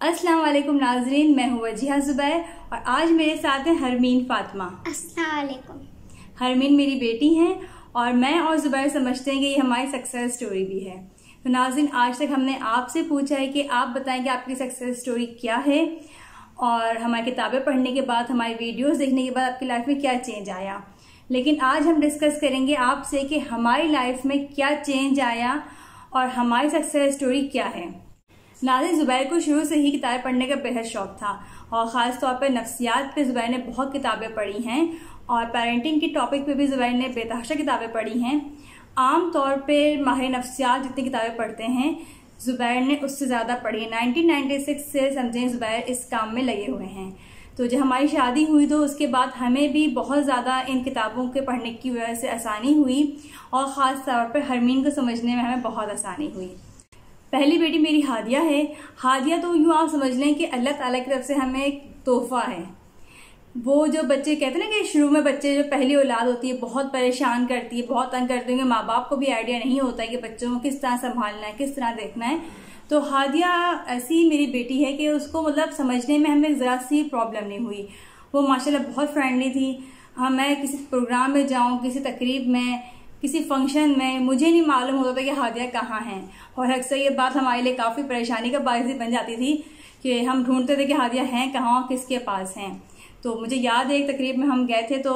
अस्सलाम वालेकुम नाजरीन, मैं हूँ वजीहा जुबैर और आज मेरे साथ हैं हरमीन फातिमा। अस्सलाम वालेकुम। हरमीन मेरी बेटी हैं और मैं और जुबैर समझते हैं कि ये हमारी सक्सेस स्टोरी भी है। तो नाजरीन, आज तक हमने आपसे पूछा है कि आप बताएं कि आपकी सक्सेस स्टोरी क्या है और हमारी किताबें पढ़ने के बाद, हमारी वीडियोस देखने के बाद आपकी लाइफ में क्या चेंज आया। लेकिन आज हम डिस्कस करेंगे आपसे कि हमारी लाइफ में क्या चेंज आया और हमारी सक्सेस स्टोरी क्या है। नाज़रीन, जुबैर को शुरू से ही किताबें पढ़ने का बेहद शौक था और ख़ास तौर पर नफ्सियात पे जुबैर ने बहुत किताबें पढ़ी हैं और पेरेंटिंग के टॉपिक पे भी जुबैर ने बेतहाशा किताबें पढ़ी हैं। आम तौर पे माहिर नफ्सियात जितनी किताबें पढ़ते हैं, जुबैर ने उससे ज़्यादा पढ़ी। 1996 से समझें जुबैर इस काम में लगे हुए हैं। तो जब हमारी शादी हुई तो उसके बाद हमें भी बहुत ज़्यादा इन किताबों के पढ़ने की वजह से आसानी हुई और ख़ास तौर पर हरमीन को समझने में हमें बहुत आसानी हुई। पहली बेटी मेरी हादिया है। हादिया तो यूँ आप समझ लें कि अल्लाह ताला की तरफ से हमें एक तोहफा है। वो जो बच्चे कहते हैं ना कि शुरू में बच्चे जो पहली औलाद होती है बहुत परेशान करती है, बहुत तंग करते हैं, माँ बाप को भी आइडिया नहीं होता है कि बच्चों को किस तरह संभालना है, किस तरह देखना है। तो हादिया ऐसी मेरी बेटी है कि उसको मतलब समझने में हमें ज़रा सी प्रॉब्लम नहीं हुई। वो माशाल्लाह बहुत फ्रेंडली थी। हाँ, मैं किसी प्रोग्राम में जाऊँ, किसी तकरीब में, किसी फंक्शन में, मुझे नहीं मालूम होता था कि हादिया कहाँ हैं और अक्सर ये बात हमारे लिए काफ़ी परेशानी का बायस बन जाती थी कि हम ढूंढते थे कि हादिया हैं कहाँ और किसके पास हैं। तो मुझे याद है एक तकरीब में हम गए थे तो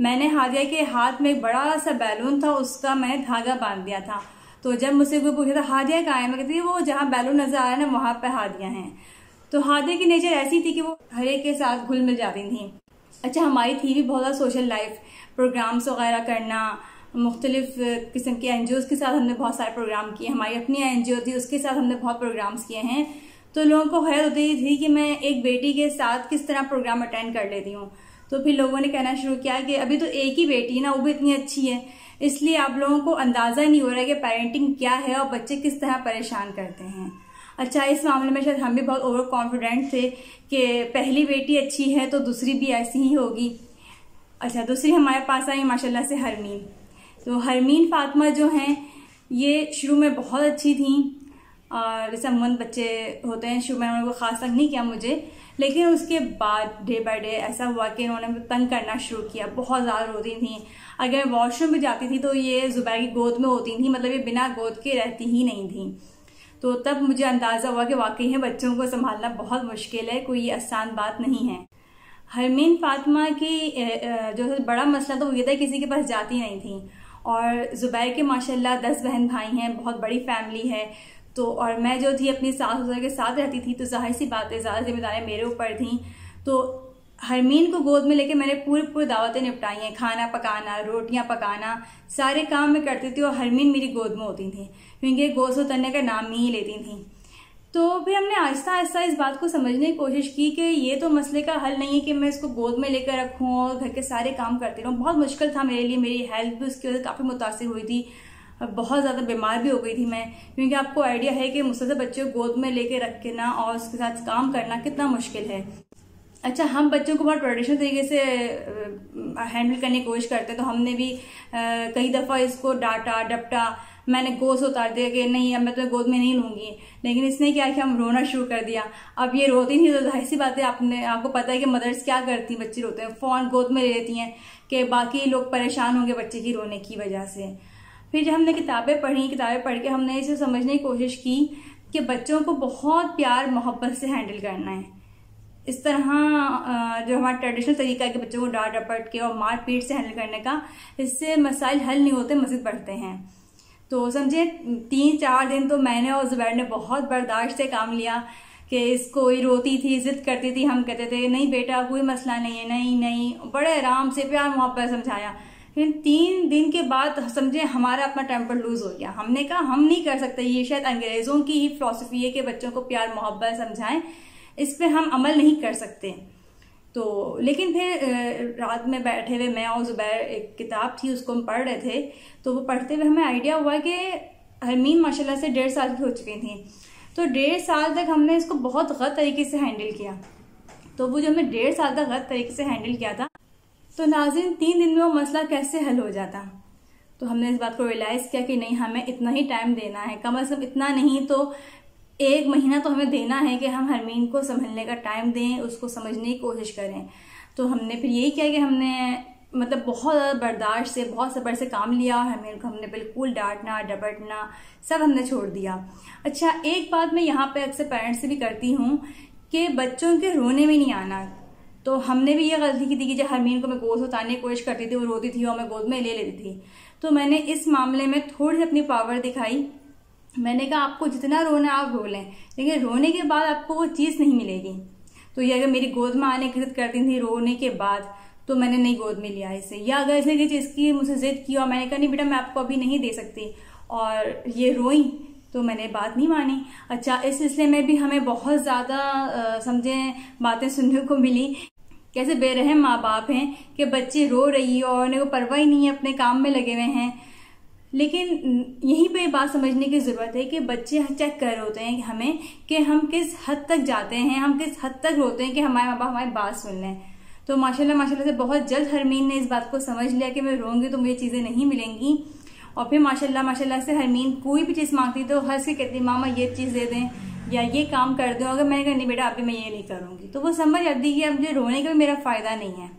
मैंने हादिया के हाथ में एक बड़ा सा बैलून था, उसका मैंने धागा बांध दिया था। तो जब मुझसे कोई पूछा था हादिया कहाँ है, मैं कहती थी वो जहाँ बैलून नजर आ रहा है ना वहाँ पे हादिया हैं। तो हादिया की नेचर ऐसी थी कि वो हर एक के साथ घुल मिल जाती थी। अच्छा, हमारी थी भी बहुत ज़्यादा सोशल लाइफ, प्रोग्राम्स वगैरह करना, मुख्तलिफ किस्म के एनजीओज के साथ हमने बहुत सारे प्रोग्राम किए। हमारी अपनी एनजीओ थी, उसके साथ हमने बहुत प्रोग्राम्स किए हैं। तो लोगों को हैरत होती थी कि मैं एक बेटी के साथ किस तरह प्रोग्राम अटेंड कर लेती हूँ। तो फिर लोगों ने कहना शुरू किया कि अभी तो एक ही बेटी है ना, वो भी इतनी अच्छी है, इसलिए आप लोगों को अंदाजा नहीं हो रहा है कि पेरेंटिंग क्या है और बच्चे किस तरह परेशान करते हैं। अच्छा, इस मामले में शायद हम भी बहुत ओवर कॉन्फिडेंट थे कि पहली बेटी अच्छी है तो दूसरी भी ऐसी ही होगी। अच्छा, दूसरी हमारे पास आई माशाल्लाह से हरमीन। तो हरमीन फातिमा जो हैं ये शुरू में बहुत अच्छी थी और जैसे अमूमन बच्चे होते हैं, शुरू में उन्होंने खास तंग नहीं किया मुझे, लेकिन उसके बाद डे बाय डे ऐसा हुआ कि उन्होंने तंग करना शुरू किया। बहुत ज़्यादा रोती थी। अगर वॉशरूम में जाती थी तो ये जुबैर की गोद में होती थी, मतलब ये बिना गोद के रहती ही नहीं थी। तो तब मुझे अंदाज़ा हुआ कि वाकई है बच्चों को संभालना बहुत मुश्किल है, कोई आसान बात नहीं है। हरमीन फातिमा की जो बड़ा मसला तो ये था किसी के पास जाती नहीं थी और जुबैर के माशाल्लाह 10 बहन भाई हैं, बहुत बड़ी फैमिली है। तो और मैं जो थी अपनी सास ससुर के साथ रहती थी, तो जाहिर सी बात है ज़्यादा जिम्मेदारियाँ मेरे ऊपर थी। तो हरमीन को गोद में लेके मैंने पूरी दावतें निपटाई हैं, खाना पकाना, रोटियां पकाना, सारे काम मैं करती थी और हरमीन मेरी गोद में होती थी क्योंकि गोद से उतरने का नाम ही लेती थी। तो फिर हमने आहिस्ता आहिस्ता इस बात को समझने की कोशिश की कि ये तो मसले का हल नहीं है कि मैं इसको गोद में लेकर रखूं और घर के सारे काम करती रहूं। बहुत मुश्किल था मेरे लिए, मेरी हेल्थ भी उसकी वजह से काफ़ी मुतासिर हुई थी, बहुत ज़्यादा बीमार भी हो गई थी मैं, क्योंकि आपको आइडिया है कि मुझसे बच्चे को गोद में लेकर रख के ना और उसके साथ काम करना कितना मुश्किल है। अच्छा, हम बच्चों को बहुत ट्रेडिशनल तरीके से हैंडल करने की कोशिश करते हैं, तो हमने भी कई दफ़ा इसको डांटा डपटा, मैंने गोद से उतार दिया कि नहीं अब मैं तो गोद में नहीं लूंगी, लेकिन इसने क्या कि हम रोना शुरू कर दिया। अब ये रोती नहीं तो जाहिर सी बात है आपको पता है कि मदर्स क्या करती हैं, बच्चे रोते हैं फ़ौरन गोद में ले लेती हैं कि बाकी लोग परेशान होंगे बच्चे की रोने की वजह से। फिर जब हमने किताबें पढ़ के हमने इसे समझने की कोशिश की कि बच्चों को बहुत प्यार मोहब्बत से हैंडल करना है। इस तरह जो हमारा ट्रेडिशनल तरीका है कि बच्चों को डांट डपट के और मार पीट से हैंडल करने का, इससे मसाइल हल नहीं होते, मज़ीद बढ़ते हैं। तो समझे 3-4 दिन तो मैंने और जुबैर ने बहुत बर्दाश्त से काम लिया कि इसको ये रोती थी, जिद करती थी, हम कहते थे नहीं बेटा कोई मसला नहीं है, नहीं, बड़े आराम से प्यार मोहब्बत समझाया। फिर 3 दिन के बाद समझे हमारा अपना टेम्पर लूज हो गया। हमने कहा हम नहीं कर सकते, ये शायद अंग्रेजों की ही फिलॉसफी है कि बच्चों को प्यार मोहब्बत समझाएं, इस पर हम अमल नहीं कर सकते। तो लेकिन फिर रात में बैठे हुए मैं और जुबैर, एक किताब थी उसको हम पढ़ रहे थे, तो वो पढ़ते हुए हमें आइडिया हुआ कि हरमीन माशाल्लाह से 1.5 साल की हो चुकी थी। तो 1.5 साल तक हमने इसको बहुत गलत तरीके से हैंडल किया। तो वो जो हमने 1.5 साल तक गलत तरीके से हैंडल किया था, तो नाज़रीन 3 दिन में वो मसला कैसे हल हो जाता। तो हमने इस बात को रियलाइज़ किया कि नहीं, हमें इतना ही टाइम देना है, कम से कम इतना नहीं तो 1 महीना तो हमें देना है कि हम हरमीन को संभलने का टाइम दें, उसको समझने की कोशिश करें। तो हमने फिर यही किया कि हमने मतलब बहुत ज़्यादा बर्दाश्त से, बहुत सब्र से काम लिया और हरमीन को हमने बिल्कुल डांटना डपटना सब हमने छोड़ दिया। अच्छा, एक बात मैं यहाँ पे अक्सर पेरेंट्स से भी करती हूँ कि बच्चों के रोने में नहीं आना। तो हमने भी ये गलती की थी कि जब हरमीन को मैं गोद से उतारने की कोशिश करती थी, वो रोती थी और मैं गोद में ले लेती थी। तो मैंने इस मामले में थोड़ी सी अपनी पावर दिखाई। मैंने कहा आपको जितना रोना आप रो लें, लेकिन रोने के बाद आपको वो चीज़ नहीं मिलेगी। तो ये अगर मेरी गोद में आने की जिद करती थी रोने के बाद, तो मैंने नहीं गोद में लिया इसे। या अगर इसने किसी चीज़ की मुझसे जिद की और मैंने कहा नहीं बेटा मैं आपको अभी नहीं दे सकती, और ये रोई, तो मैंने बात नहीं मानी। अच्छा, इस सिलसिले में भी हमें बहुत ज़्यादा समझें बातें सुनने को मिली। कैसे बेरहम माँ बाप हैं कि बच्चे रो रही है और उन्हें को परवाह ही नहीं है, अपने काम में लगे हुए हैं। लेकिन यहीं पे बात समझने की ज़रूरत है कि बच्चे चेक कर रहे होते हैं कि हमें कि हम किस हद तक जाते हैं, हम किस हद तक रोते हैं कि हमारे माँ बाप हमारी बात सुन लें। तो माशाल्लाह से बहुत जल्द हरमीन ने इस बात को समझ लिया कि मैं रोऊंगी तो मुझे चीज़ें नहीं मिलेंगी। और फिर माशाल्लाह से हरमीन कोई भी चीज़ मांगती तो हंस के कहती मामा ये चीज़ दे दें या ये काम कर दो। अगर मैंने कहा नहीं बेटा अभी मैं ये नहीं करूँगी, तो वो समझ आती कि अब मुझे रोने का भी मेरा फ़ायदा नहीं है।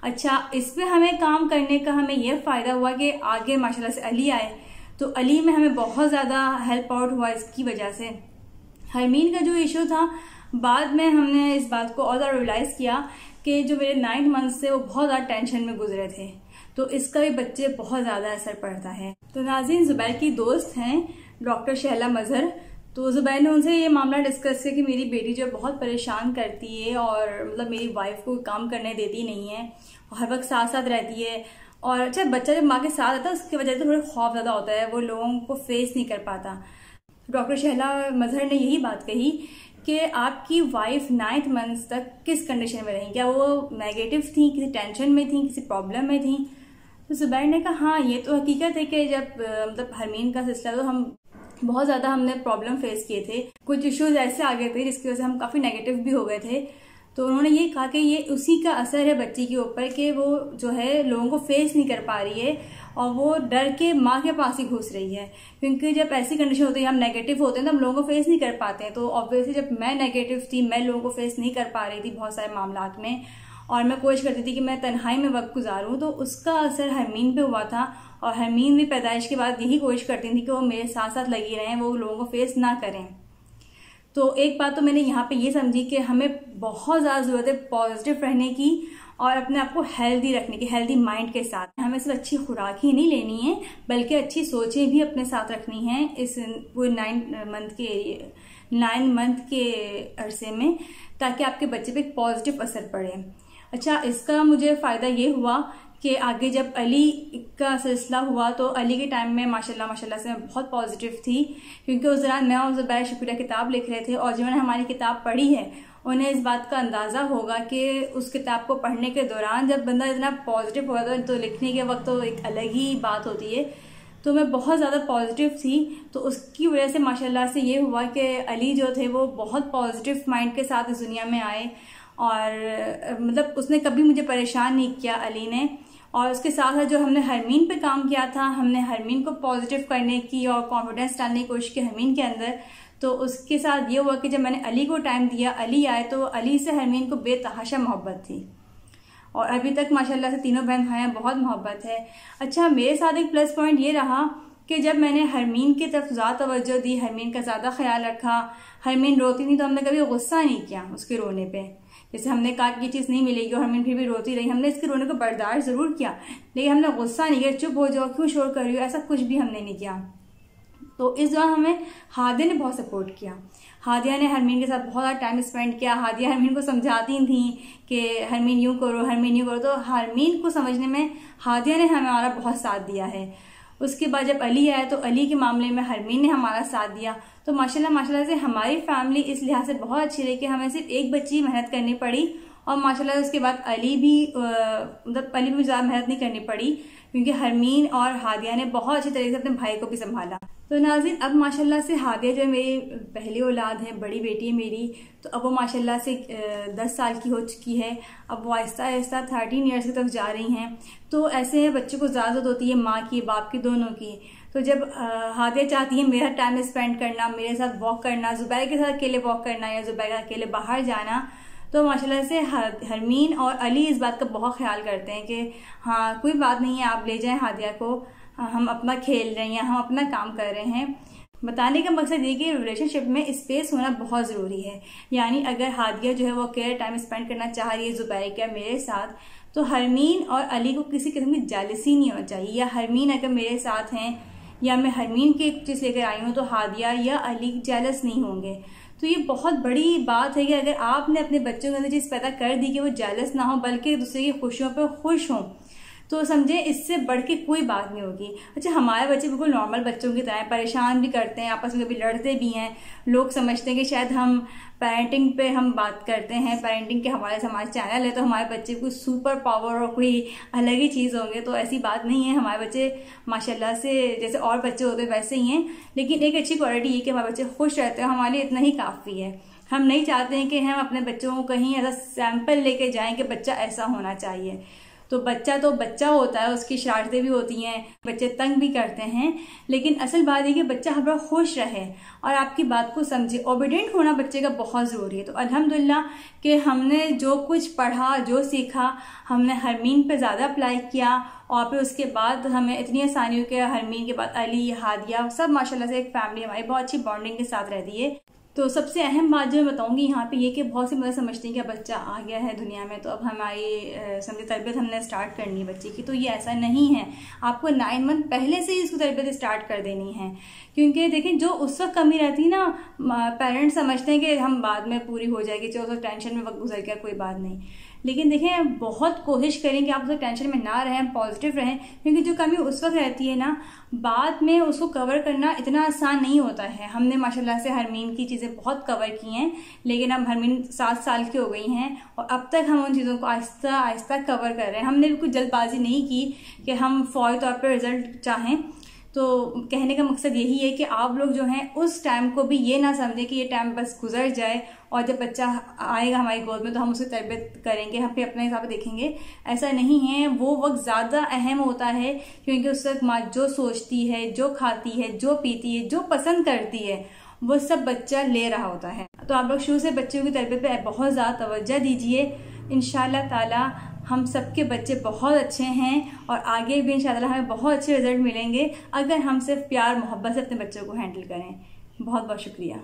अच्छा, इसमें हमें काम करने का हमें यह फ़ायदा हुआ कि आगे माशाल्लाह से अली आए, तो अली में हमें बहुत ज़्यादा हेल्प आउट हुआ इसकी वजह से। हरमीन का जो इशू था, बाद में हमने इस बात को और ज़्यादा रियलाइज़ किया कि जो मेरे 9 मंथ्स थे वो बहुत ज़्यादा टेंशन में गुजरे थे, तो इसका भी बच्चे बहुत ज़्यादा असर पड़ता है। तो नाज़रीन, ज़ुबैर की दोस्त हैं डॉक्टर शहला मजहर, तो ज़ुबैर ने उनसे ये मामला डिस्कस किया कि मेरी बेटी जो बहुत परेशान करती है और मतलब मेरी वाइफ को काम करने देती नहीं है और हर वक्त साथ साथ रहती है। और अच्छा, बच्चा जब माँ के साथ रहता है उसकी वजह से थोड़ा खौफ ज़्यादा होता है, वो लोगों को फेस नहीं कर पाता। डॉक्टर शहला मजहर ने यही बात कही कि आपकी वाइफ 9 मंथ्स तक किस कंडीशन में रही, क्या वो नेगेटिव थी, किसी टेंशन में थी, किसी प्रॉब्लम में थी। तो ज़ुबैर ने कहा हाँ ये तो हकीकत है कि जब मतलब हरमीन का सिलसिला तो हम बहुत ज़्यादा हमने प्रॉब्लम फेस किए थे, कुछ इश्यूज ऐसे आ गए थे जिसकी वजह से हम काफ़ी नेगेटिव भी हो गए थे। तो उन्होंने ये कहा कि ये उसी का असर है बच्ची के ऊपर कि वो जो है लोगों को फेस नहीं कर पा रही है और वो डर के माँ के पास ही घुस रही है। क्योंकि जब ऐसी कंडीशन होती है, हम नेगेटिव होते हैं तो हम लोगों को फेस नहीं कर पाते हैं। तो ऑब्वियसली जब मैं नेगेटिव थी, मैं लोगों को फेस नहीं कर पा रही थी बहुत सारे मामलात में, और मैं कोशिश करती थी कि मैं तन्हाई में वक्त गुजारूं, तो उसका असर हरमीन पे हुआ था। और हरमीन भी पैदाइश के बाद यही कोशिश करती थी कि वो मेरे साथ साथ लगी रहें, वो लोगों को फेस ना करें। तो एक बात तो मैंने यहाँ पे ये समझी कि हमें बहुत ज़्यादा ज़रूरत है पॉजिटिव रहने की और अपने आप को हेल्दी रखने की, हेल्दी माइंड के साथ। हमें सिर्फ अच्छी खुराक ही नहीं लेनी है बल्कि अच्छी सोचें भी अपने साथ रखनी है इस पूरे 9 मंथ के अरसे में, ताकि आपके बच्चे पे एक पॉजिटिव असर पड़े। अच्छा, इसका मुझे फ़ायदा ये हुआ कि आगे जब अली का सिलसिला हुआ तो अली के टाइम में माशाल्लाह से मैं बहुत पॉजिटिव थी, क्योंकि उस दौरान मैं और ज़ुबैर शुक्रिया किताब लिख रहे थे, और जिन्होंने हमारी किताब पढ़ी है उन्हें इस बात का अंदाज़ा होगा कि उस किताब को पढ़ने के दौरान जब बंदा इतना पॉजिटिव होता है तो लिखने के वक्त तो एक अलग ही बात होती है। तो मैं बहुत ज़्यादा पॉजिटिव थी, तो उसकी वजह से माशाल्लाह से ये हुआ कि अली जो थे वो बहुत पॉजिटिव माइंड के साथ इस दुनिया में आए, और मतलब उसने कभी मुझे परेशान नहीं किया अली ने। और उसके साथ साथ जो हमने हरमीन पे काम किया था, हमने हरमीन को पॉजिटिव करने की और कॉन्फिडेंस डालने की कोशिश की हरमीन के अंदर, तो उसके साथ ये हुआ कि जब मैंने अली को टाइम दिया, अली आए, तो अली से हरमीन को बेतहाशा मोहब्बत थी, और अभी तक माशाल्लाह से तीनों बहन भाई बहुत मोहब्बत है। अच्छा, मेरे साथ एक प्लस पॉइंट ये रहा कि जब मैंने हरमीन की तरफ ज़्यादा तवज्जो दी, हरमीन का ज़्यादा ख्याल रखा, हरमीन रोती नहीं तो हमने कभी गुस्सा नहीं किया उसके रोने पे। जैसे हमने कहा कि ये चीज़ नहीं मिलेगी और हरमीन फिर भी रोती रही, हमने इसके रोने को बर्दाश्त ज़रूर किया, लेकिन हमने गुस्सा नहीं किया, चुप हो जाओ क्यों शोर कर रही हो, ऐसा कुछ भी हमने नहीं किया। तो इस दौरान हमें हादिया ने बहुत सपोर्ट किया। हादिया ने हरमीन के साथ बहुत ज़्यादा टाइम स्पेंड किया। हादिया हरमीन को समझाती थी कि हरमीन यूँ करो, हरमीन यूँ करो, तो हरमीन को समझने में हादिया ने हमारा बहुत साथ दिया है। उसके बाद जब अली आया तो अली के मामले में हरमीन ने हमारा साथ दिया। तो माशाल्लाह से हमारी फैमिली इस लिहाज से बहुत अच्छी रही कि हमें सिर्फ एक बच्ची मेहनत करनी पड़ी, और माशाल्लाह उसके बाद अली भी मतलब अली भी ज़्यादा मेहनत नहीं करनी पड़ी, क्योंकि हरमीन और हादिया ने बहुत अच्छी तरीके से अपने भाई को भी संभाला। तो नाज़रीन, अब माशाल्लाह से हादिया जो है मेरी पहली औलाद है, बड़ी बेटी है मेरी, तो अब वो माशाल्लाह से 10 साल की हो चुकी है। अब वो आहिस्ता आहिस्ता 13 ईयर्स की तरफ जा रही हैं। तो ऐसे बच्चे को ज़्यादा होती है माँ की, बाप की, दोनों की। तो जब हादिया चाहती है मेरा टाइम स्पेंड करना, मेरे साथ वॉक करना, जुबैर के साथ अकेले वॉक करना या जुबैर अकेले बाहर जाना, तो माशाल्लाह से हरमीन और अली इस बात का बहुत ख्याल करते हैं कि हाँ कोई बात नहीं है, आप ले जाएं हादिया को, हम अपना खेल रहे हैं, हम अपना काम कर रहे हैं। बताने का मकसद ये कि रिलेशनशिप में स्पेस होना बहुत ज़रूरी है। यानी अगर हादिया जो है वो अकेले टाइम स्पेंड करना चाह रही है जुबैर का मेरे साथ, तो हरमीन और अली को किसी किस्म की जेलसी नहीं होना चाहिए। या हरमीन अगर मेरे साथ हैं या मैं हरमीन की एक चीज़ लेकर आई हूँ तो हादिया या अली जेलस नहीं होंगे। तो ये बहुत बड़ी बात है कि अगर आपने अपने बच्चों के अंदर चीज़ पैदा कर दी कि वो जेलस ना हो बल्कि दूसरे की खुशियों पर खुश हों, तो समझे इससे बढ़ के कोई बात नहीं होगी। अच्छा, हमारे बच्चे बिल्कुल नॉर्मल बच्चों की तरह परेशान भी करते हैं, आपस में कभी लड़ते भी हैं। लोग समझते हैं कि शायद हम पेरेंटिंग पे हम बात करते हैं, पेरेंटिंग के हमारे समाज चैनल है तो हमारे बच्चे कोई सुपर पावर और कोई अलग ही चीज़ होंगे, तो ऐसी बात नहीं है। हमारे बच्चे माशाल्लाह से जैसे और बच्चे होते हैं वैसे ही हैं, लेकिन एक अच्छी क्वालिटी ये कि हमारे बच्चे खुश रहते हैं, हमारे लिए इतना ही काफ़ी है। हम नहीं चाहते हैं कि हम अपने बच्चों को कहीं ऐसा सैंपल लेके जाएं कि बच्चा ऐसा होना चाहिए। तो बच्चा होता है, उसकी शरारतें भी होती हैं, बच्चे तंग भी करते हैं, लेकिन असल बात है कि बच्चा हमारा खुश रहे और आपकी बात को समझे। ओबीडेंट होना बच्चे का बहुत ज़रूरी है। तो अल्हम्दुलिल्लाह कि हमने जो कुछ पढ़ा, जो सीखा, हमने हरमीन पे ज़्यादा अप्लाई किया और फिर उसके बाद हमें इतनी आसानी हुई कि हरमीन के बाद अली, हादिया सब माशाल्लाह से एक फैमिली हमारी बहुत अच्छी बॉन्डिंग के साथ रहती है। तो सबसे अहम बात जो मैं बताऊंगी यहाँ पे ये कि बहुत सी मतलब समझते हैं कि बच्चा आ गया है दुनिया में तो अब हमारी समझे तरबियत हमने स्टार्ट करनी है बच्चे की, तो ये ऐसा नहीं है। आपको 9 मंथ पहले से ही इसको तरबियत स्टार्ट कर देनी है, क्योंकि देखें जो उस वक्त कमी रहती है ना, पेरेंट्स समझते हैं कि हम बाद में पूरी हो जाएगी, चलो तो टेंशन में वक्त गुजर गया कोई बात नहीं। लेकिन देखें बहुत कोशिश करें कि आप उस टेंशन में ना रहें, पॉजिटिव रहें, क्योंकि जो कमी उस वक्त रहती है ना, बाद में उसको कवर करना इतना आसान नहीं होता है। हमने माशाल्लाह से हरमीन की चीज़ें बहुत कवर की हैं, लेकिन अब हरमीन 7 साल की हो गई हैं और अब तक हम उन चीज़ों को आहिस्ता आहिस्ता कवर कर रहे हैं। हमने भी कुछ जल्दबाजी नहीं की कि हम फौरी तौर पर रिजल्ट चाहें। तो कहने का मकसद यही है कि आप लोग जो हैं उस टाइम को भी ये ना समझें कि ये टाइम बस गुजर जाए और जब बच्चा आएगा हमारी गोद में तो हम उसकी तरबियत करेंगे, हम फिर अपने हिसाब से देखेंगे। ऐसा नहीं है, वो वक्त ज़्यादा अहम होता है, क्योंकि उस वक्त माँ जो सोचती है, जो खाती है, जो पीती है, जो पसंद करती है, वो सब बच्चा ले रहा होता है। तो आप लोग शुरू से बच्चों की तरबियत पे बहुत ज़्यादा तवज्जो दीजिए। इंशाल्लाह ताला हम सबके बच्चे बहुत अच्छे हैं और आगे भी इंशाल्लाह हमें बहुत अच्छे रिजल्ट मिलेंगे अगर हम सिर्फ प्यार मोहब्बत से अपने बच्चों को हैंडल करें। बहुत बहुत शुक्रिया।